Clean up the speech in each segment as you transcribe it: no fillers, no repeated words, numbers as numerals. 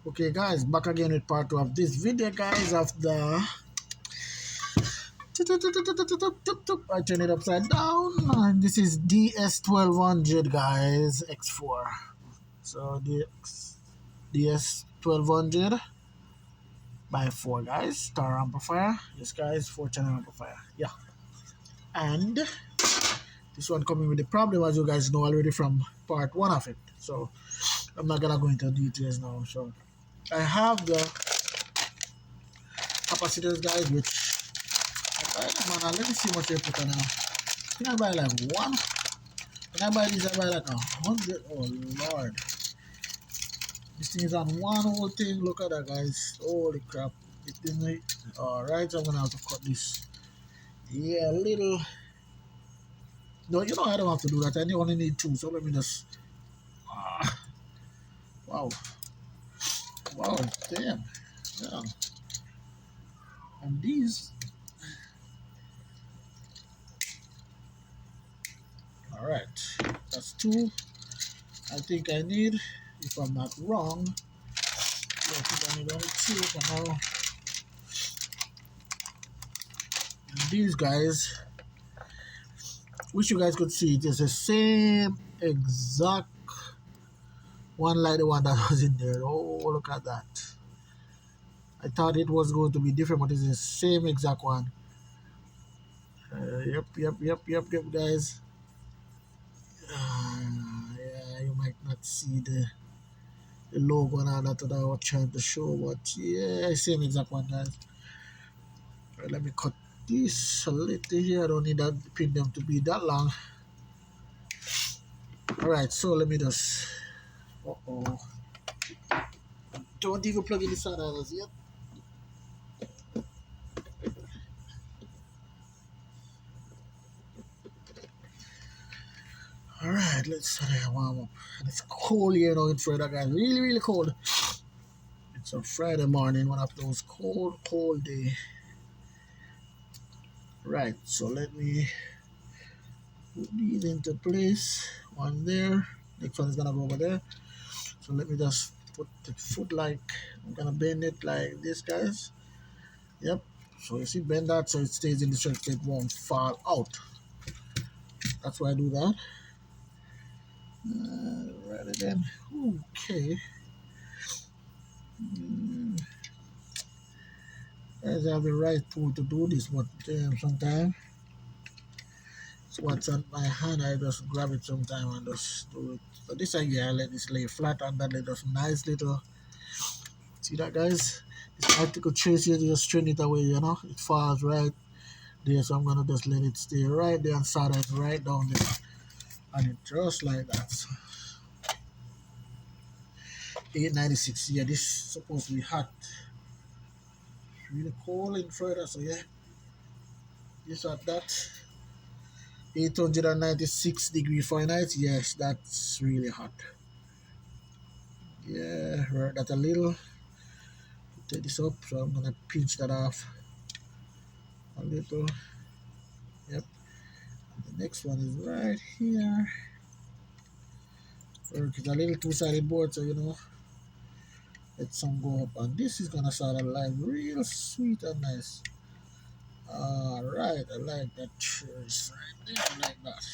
Okay guys, back again with part 2 of this video guys of the I turn it upside down and this is DS1200 guys X4. So the DS1200 by 4 guys, star amplifier. This guys 4-channel amplifier. Yeah. And this one coming with the problem, as you guys know already from part 1 of it. So I'm not gonna go into details now. So I have the capacitors guys, which I buy them on. Let me see what they put on now. I think I buy like one. When I buy these, I buy like 100. Oh lord, this thing is on one whole thing. Look at that guys. Holy crap, it didn't. Alright, so I'm gonna have to cut this. Yeah, a little. No, you know I don't have to do that. I only need 2, so let me just. Wow, wow, damn, yeah. And these. Alright, that's 2. I think I need, if I'm not wrong, I think I need only 2 for now. And these guys, wish you guys could see it is the same exact one like the one that was in there. Oh, look at that. I thought it was going to be different, but it's the same exact one. Yep, guys. Yeah, you might not see the logo and all that I was trying to show, but yeah, same exact one, guys. Right, let me cut this a little here. I don't need that pin them to be that long. Alright, so let me just. Don't even plug in the sound as yet. Alright, let's warm up. And it's cold here now in Florida, guys. Really, really cold. It's a Friday morning, one of those cold day. Right, so let me put these into place. One there. Next one is gonna go over there. So let me just put the foot like, I'm gonna bend it like this, guys. Yep. So you see, bend that so it stays in the circuit, it won't fall out. That's why I do that. Right then. Okay. Guys, I have the right tool to do this, but sometimes it's what's on my hand. I just grab it sometime and just do it. But this idea, I let this lay flat on that. Let us nice little. See that, guys? This article trace here, just strain it away. You know, it falls right there. So I'm gonna just let it stay right there and solder it right down there, and it just like that. So, 896. Yeah, this is supposed to be hot. Really cold in Florida, so yeah. This at that. 896 degree Fahrenheit. Yes, that's really hot. Yeah, right, that a little. Take this up, so I'm gonna pinch that off a little. Yep. And the next one is right here. It's a little two-sided board, so you know, let some go up, and this is gonna sound like real sweet and nice. Alright, I like that choice right there, I like that.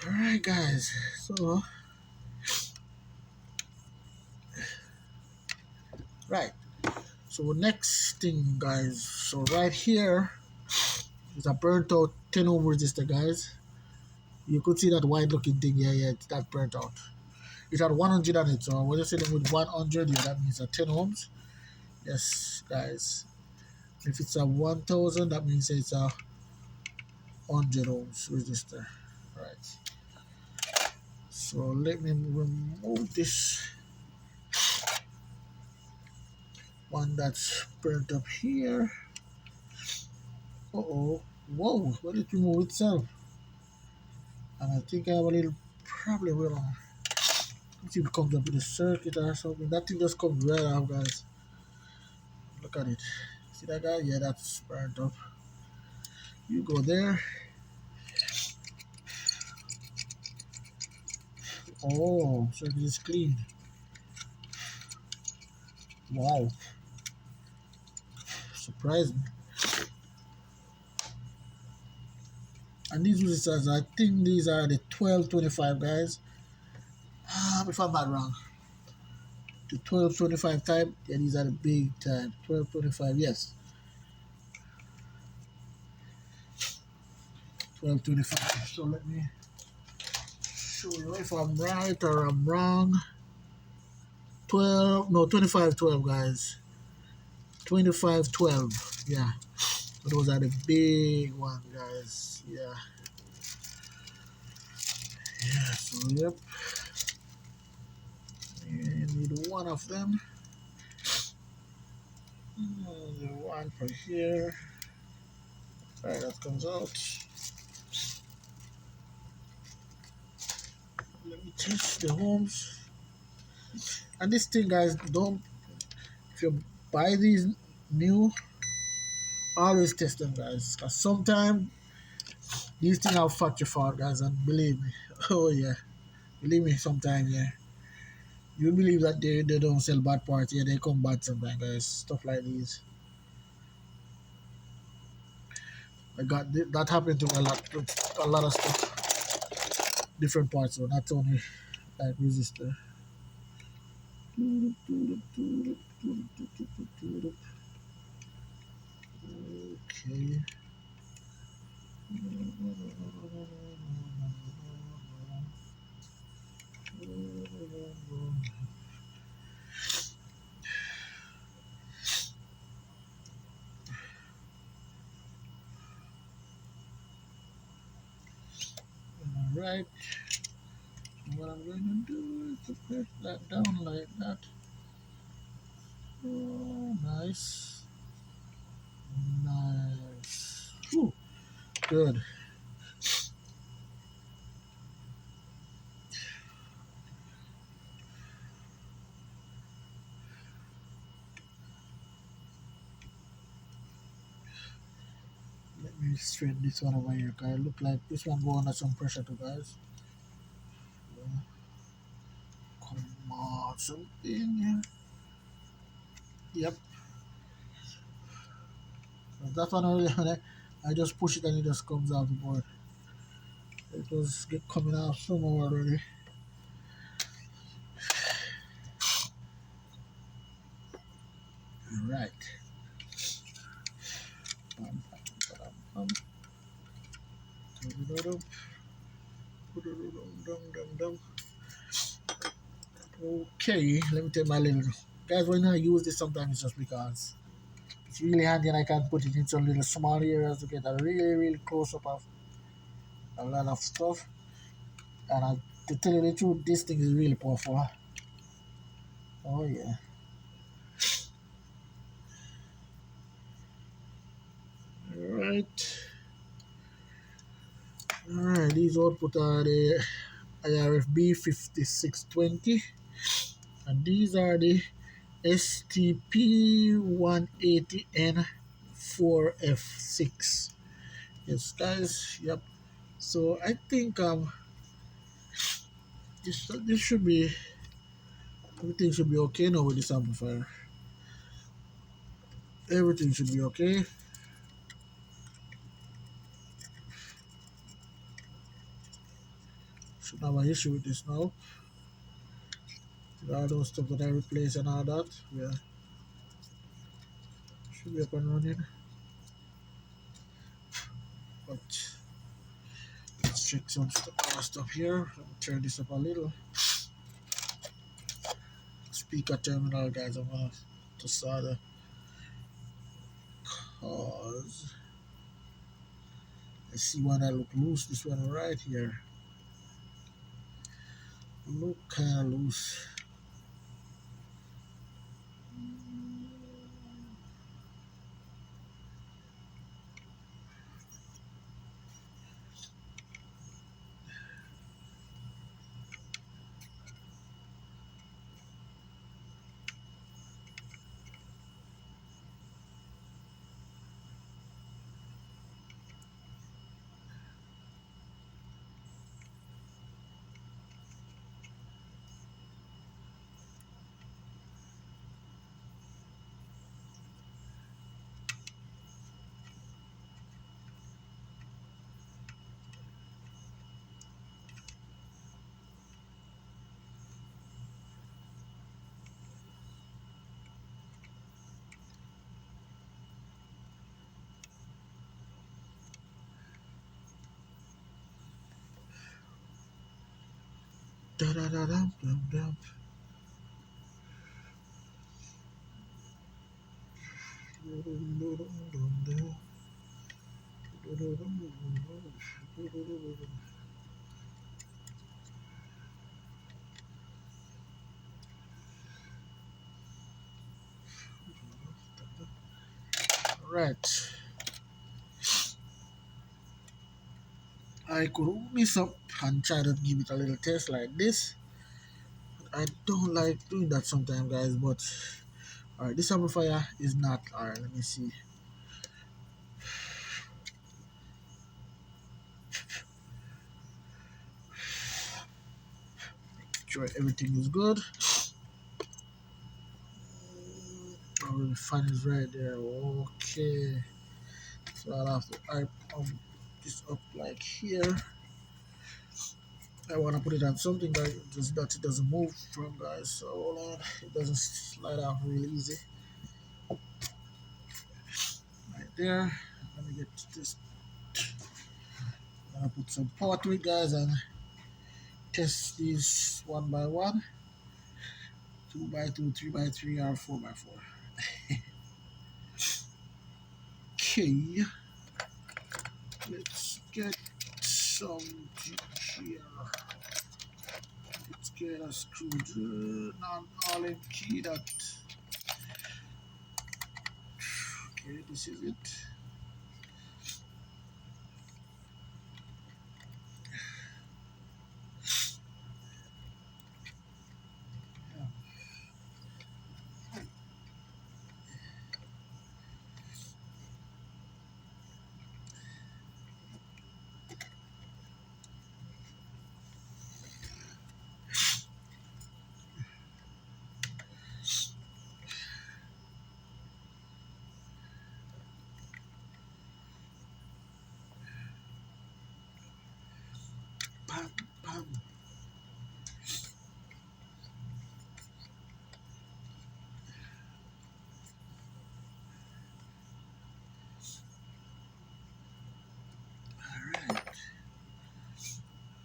Alright guys, so right, so next thing guys, so right here is a burnt out 10 ohm resistor, guys. You could see that white looking thing, yeah, it's that burnt out. It had 100 on it, so when you see them with 100, yeah, that means a 10 ohms. Yes guys, if it's a 1000, that means it's a 100 ohms resistor. Right, so let me remove this one that's burnt up here. Whoa, well, it removed itself. And I think I have a little problem with it. Let's see if it comes up with a circuit or something. That thing just comes right off, guys. Look at it. See that guy? Yeah, that's burnt up. You go there. Oh, circuit is clean. Wow, surprising. And these resistors, I think these are the 1225 guys. If I'm not wrong, the 1225 type. Yeah, these are the big type. 1225, yes. 1225. So let me show you if I'm right or I'm wrong. 12, no, 2512, guys. 2512. Yeah. So those are the big ones, guys. Yeah. Yeah. So, yep. You need one of them. The one for here. Alright, that comes out. Let me test the homes. And this thing, guys, don't, if you buy these new, always test them, guys. Because sometimes these things are factory fault, guys, and believe me. Oh, yeah. Believe me, sometimes, yeah. You believe that they don't sell bad parts, yeah, they come bad sometimes, guys. Stuff like these. I got that happened to me a lot with a lot of stuff. Different parts, so not only like resistor. Okay. Alright. What I'm going to do is to press that down like that. Oh, nice. Nice. Whew. Good. Let me straighten this one over here, guys. Look like this one go under some pressure too, guys. Come on, something. Yep. That one already, I just push it and it just comes out the board. It was coming out somewhere already. Right. Okay, let me take my little. Guys, when I use this, sometimes it's just because it's really handy and I can put it in some little small areas to get a really, really close up of a lot of stuff. And to tell you the truth, this thing is really powerful. Oh, yeah. Alright. Alright, these output are the IRFB 5620, and these are the STP 180N 4F6. Yes, guys. Yep. So I think this should be, everything should be okay now with this amplifier. Everything should be okay. Should not have an issue with this now. All those stuff that I replaced and all that. Yeah, should be up and running. But let's check some other stuff here. Let me turn this up a little. Speaker terminal, guys. I'm gonna just saw the cause. I see one that look loose. This one right here look kind of loose. Da da da dum dum dum. Right. I could hook this up and try to give it a little test like this. I don't like doing that sometimes, guys, but alright, this amplifier is not alright. Let me see. Sure, everything is good. Oh, the fan is right there. Okay, so I'll have to hype this up like here. I want to put it on something that it doesn't move from, guys. So hold on, it doesn't slide off really easy. Right there. Let me get this. I'm gonna put some power to it, guys, and test these one by one, 2 by 2, 3 by 3, or 4 by 4. Okay, let's get something here. Let's get a screwdriver, non-allen key that. Okay, this is it. Yeah. Bam, bam. All right.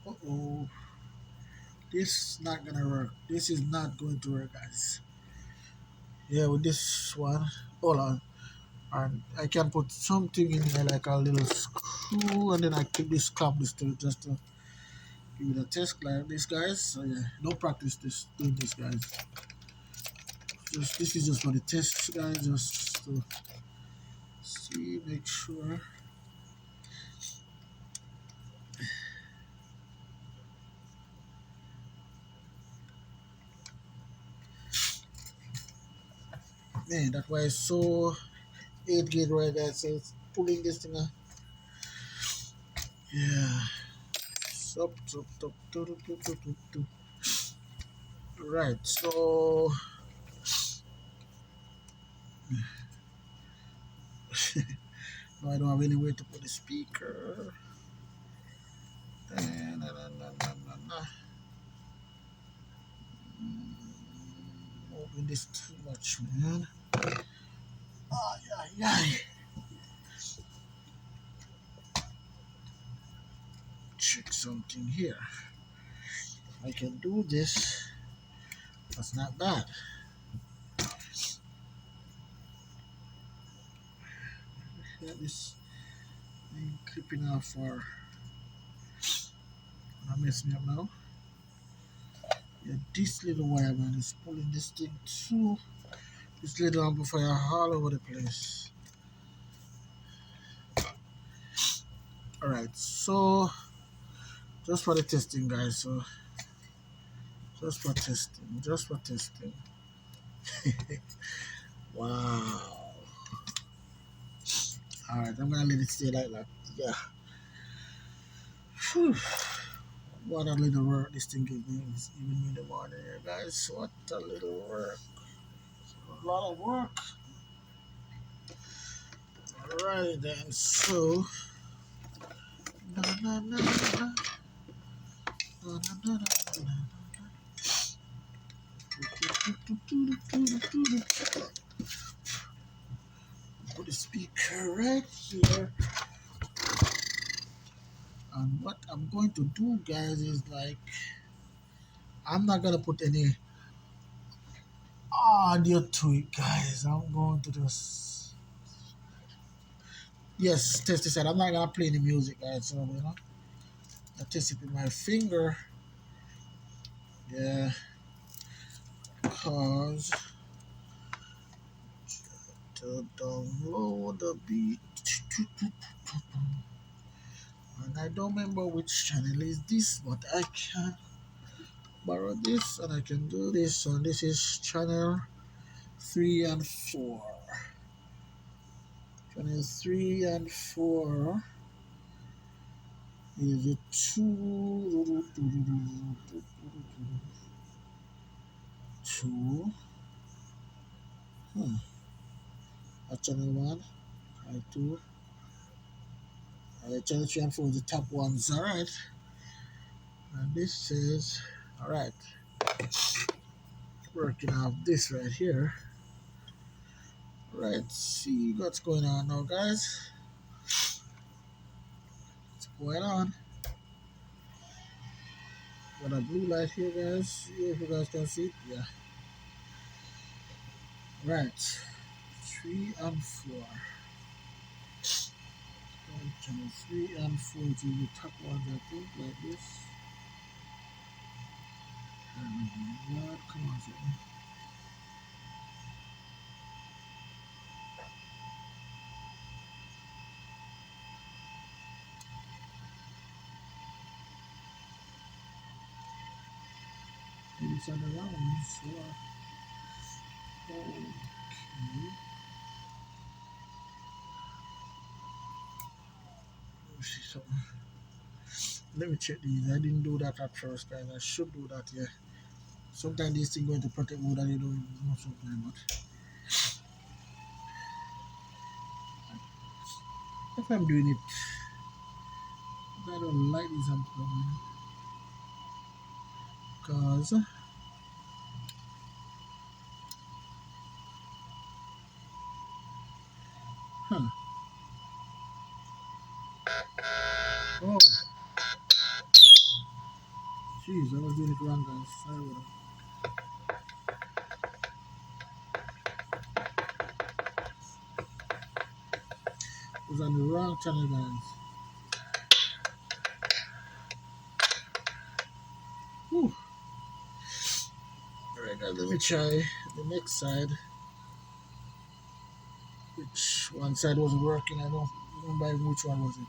Uh-oh. This is not gonna work. This is not going to work, guys. Yeah, with this one, hold on. And I can put something in there like a little screw, and then I keep this clamp this to just to give it a test like this, guys. So yeah, don't practice this doing this, guys. Just this is just for the test, guys. Just to see, make sure. Man, that why it's so 8 gauge right there. So it's pulling this thing out. Yeah. Up, up, up, up, up, up, up, up. Right. So no, I don't have anywhere to put the speaker. Nah, nah, nah, nah, nah, nah. Moving this too much, man. Ay, ay, ay. Check something here. I can do this. That's not bad. Yeah, this thing clipping off for. Gonna mess me up now. Yeah, this little wire, man, is pulling this thing through. This little amplifier all over the place. Alright, so just for the testing, guys. So just for testing. Just for testing. Wow. Alright, I'm gonna let it stay like that. Yeah. Whew. What a little work this thing gives me, even in the morning here, guys. What a little work. A lot of work. Alright then, so na, na, na, na, na, na, na, na, na. Put the speaker right here. And what I'm going to do, guys, is like I'm not gonna put any audio to it, guys. I'm going to just yes, test this out. I'm not gonna play any music, guys. So I test it with my finger. Yeah, cause to download the beat. And I don't remember which channel is this, but I can borrow this and I can do this. So this is channel 3 and 4. Channel 3 and 4 is it 2. Channel 1, channel 2, channel 3 and 4 is the top ones. Alright. And this is alright. Working off this right here. Right, see what's going on now, guys. What's going on? Got a blue light here, guys. See if you guys can see it. Yeah. Right. 3 and 4. Channel 3 and 4 to the top ones, I think, like this. God, come on, something. Maybe it's on the rounds. Okay. Let's see something. Let me check these. I didn't do that at first, guys. I should do that, yeah. Sometimes these things going to protect more than you don't know sometimes, but if I'm doing it, I don't like this I'm coming. Because, huh. Oh, jeez, I was doing it wrong, guys. Sorry about that. I was on the wrong channel, guys. Whew. Alright, guys, let me try the next side. Which one side wasn't working? I don't remember which one was it.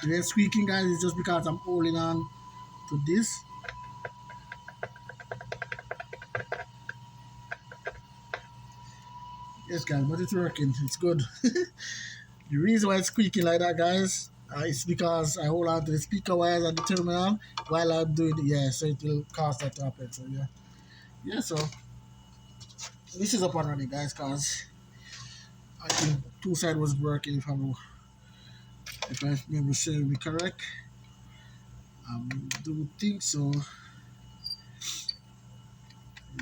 The squeaking, guys, is just because I'm holding on to this. Yes, guys, but it's working. It's good. The reason why it's squeaking like that, guys, is because I hold on to the speaker wires at the terminal while I'm doing it. Yeah, so it will cause that to happen. So yeah, yeah. So this is up and running, guys, because I think two side was working. If I remember saying me correct, do think so.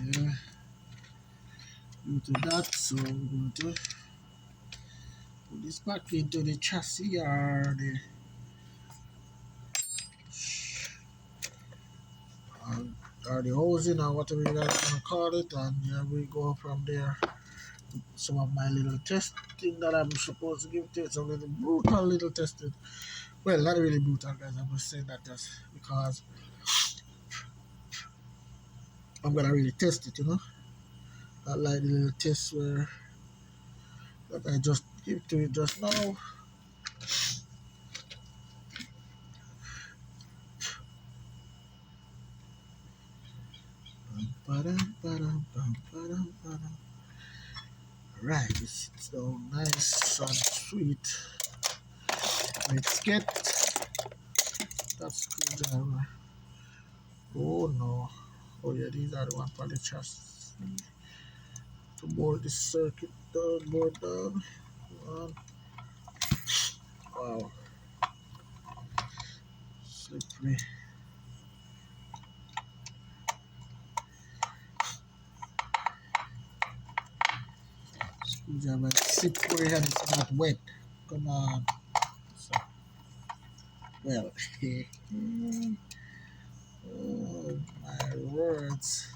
Yeah, due to that, so we're going to put this back into the chassis uh, or the housing or whatever you guys want to call it, and yeah, we go from there. Some of my little testing that I'm supposed to give to it, some little brutal little testing. Well, not really brutal, guys. I'm just saying that just because I'm gonna really test it, Not like the little test where that I just give to it just now. Right, it's so nice and sweet. Let's get that screwdriver. Oh no. Oh yeah, these are the one for the chassis. To board this circuit down, board down. Wow, slippery. screwdriver. Sit for it and it's not wet. Come on. So, well, oh my words.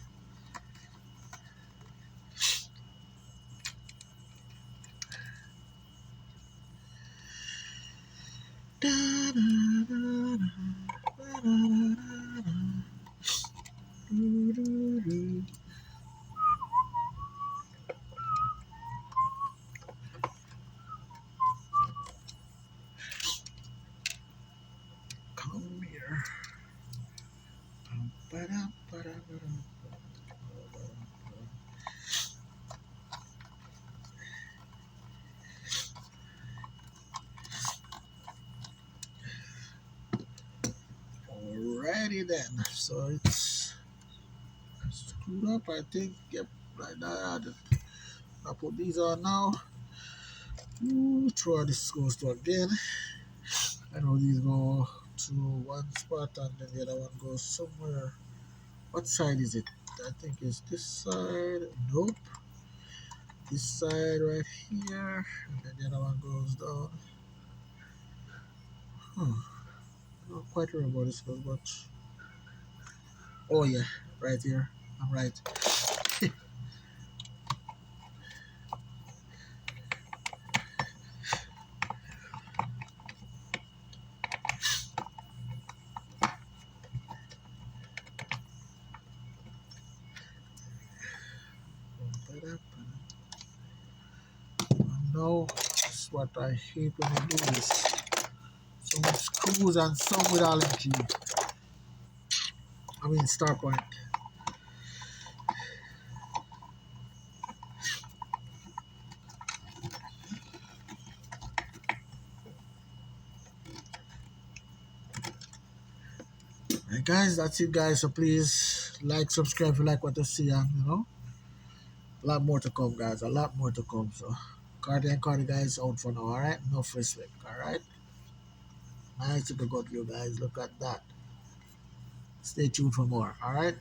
Da, da, da, da, da, da, da, do, do, do. Come here. Ba-da, ba-da, ba-da. Alrighty then. So it's screwed up, I think. Yep, like that. I put these on now. Ooh, throw this goes to again. I know these go to one spot and then the other one goes somewhere. What side is it? I think it's this side. Nope. This side right here. And then the other one goes down. Huh. I'm not quite sure about this one, but oh yeah, right here. I'm right. No, that's what I hate when I do this. So much screws and some with Allen key. I mean star point. Right, guys, that's it, guys. So please like, subscribe if you like what you see, and a lot more to come, guys. A lot more to come. So, Cardi and Cardi, guys, out for now. All right, no respect. All right, nice to go to you guys. Look at that. Stay tuned for more. All right.